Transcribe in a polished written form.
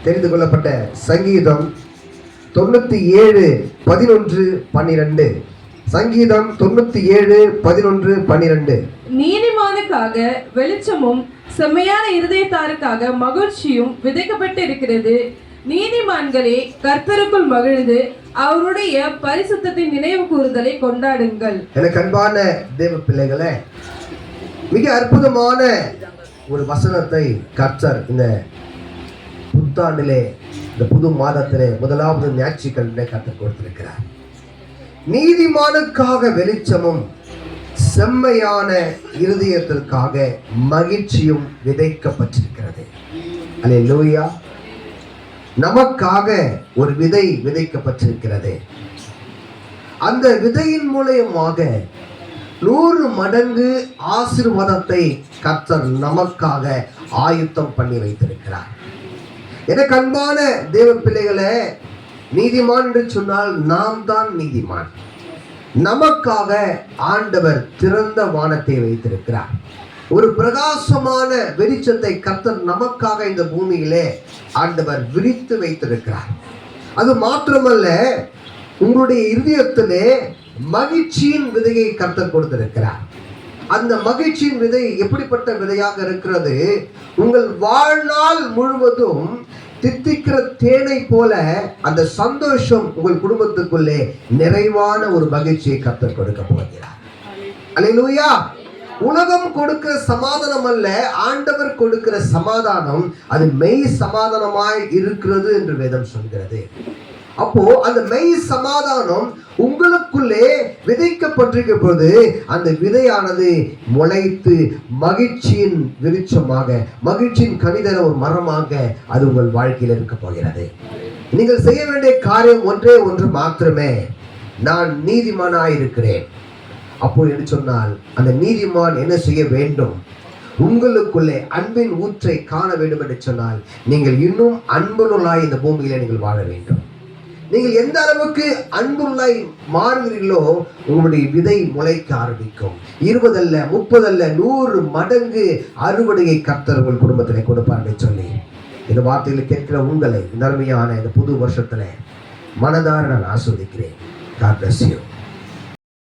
தெரிந்து கொள்ளப்பட்ட சங்கீதம் 97:11-12. சங்கீதம் 97:11-12. நீதிமானுக்காக வெளிச்சமும் செம்மையான இருதயத்தாருக்காக மகிழ்ச்சியும் விதைக்கப்பட்டு இருக்கிறது. நீதிமான்களே, கர்த்தருக்குள் மகிழ்ந்து அவருடைய பரிசுத்தத்தின் நினைவு கூறுதலை கொண்டாடுங்கள். எனக்கு அன்பான தேவ பிள்ளைகளே, மிக அற்புதமான ஒரு வசனத்தை கர்த்தர் இந்த புத்தாண்டிலே, இந்த புது மாதத்திலே முதலாவது ஞாயிற்றுக்கிழமை கர்த்தர் கொடுத்திருக்கிறார். நீதிமானுக்காக வெளிச்சமும் செம்மையான இருதயத்திற்காக மகிழ்ச்சியும் விதைக்கப்பட்டிருக்கிறது. அல்லேலூயா. நமக்காக ஒரு விதை விதைக்கப்பட்டிருக்கிறது. அந்த விதையின் மூலமாக 100 மடங்கு ஆசீர்வாதத்தை கர்த்தர் நமக்காக ஆயுத்தம் பண்ணி வைத்திருக்கிறார். எனக்கு அன்பான தேவ பிள்ளைகளே, நீதிமான் என்று சொன்னால் நாம் தான் நீதிமான். நமக்காக ஆண்டவர் திறந்த வானத்தை வைத்திருக்கிறார். ஒரு பிரகாசமான வெளிச்சத்தை கர்த்தர் நமக்காக இந்த பூமியிலே ஆண்டவர் விரித்து வைத்திருக்கிறார். அது மாத்திரமல்ல, உங்களுடைய இருதயத்திலே மகிழ்ச்சியின் விதையை கர்த்தர் கொடுத்திருக்கிறார். அந்த மகிழ்ச்சியின் விதை எப்படிப்பட்ட விதையாக இருக்கிறது? உங்கள் வாழ்நாள் முழுவதும் தித்திக்கிற தேனை போல அந்த சந்தோஷம் உங்கள் குடும்பத்துக்குள்ளே நிறைவான ஒரு மகிழ்ச்சியை கர்த்தர் கொடுக்க போகிறார். அல்லேலூயா. உலகம் கொடுக்கிற சமாதானம் அல்ல, ஆண்டவர் கொடுக்கிற சமாதானம் அது மெய் சமாதானமாய் இருக்கிறது என்று வேதம் சொல்கிறது. அப்போ அந்த மெய் சமாதானம் உங்களுக்குள்ளே விதைக்கப்பட்டிருக்க போது அந்த விதையானது முளைத்து மகிழ்ச்சியின் விருட்சமாக, மகிழ்ச்சியின் கனிதர ஒரு மரமாக அது உங்கள் வாழ்க்கையில் இருக்க போகிறது. நீங்கள் செய்ய வேண்டிய காரியம் ஒன்றே ஒன்று மாத்திரமே. நான் நீதிமானாய் இருக்கிறேன். அப்போ என்று சொன்னால் அந்த நீதிமான் என்ன செய்ய வேண்டும்? உங்களுக்குள்ளே அன்பின் ஊற்றை காண வேண்டும் என்று சொன்னால் நீங்கள் இன்னும் அன்புள்ளாய் இந்த பூமியில நீங்கள் வாழ வேண்டும். நீங்கள் எந்த அளவுக்கு அன்புள்ளாய் மாறுகிறீர்களோ உங்களுடைய விதை முளைக்க ஆரம்பிக்கும். 20 அல்ல, 30 அல்ல, 100 மடங்கு அறுவடையை கர்த்தர் உங்கள் குடும்பத்திலே கொடுப்பார் என்று சொல்லி இந்த வார்த்தைகளை கேட்கிற உங்களை இந்த அருமையான இந்த புது வருஷத்துல மனதார நான் ஆஸ்வதிக்கிறேன். God bless you.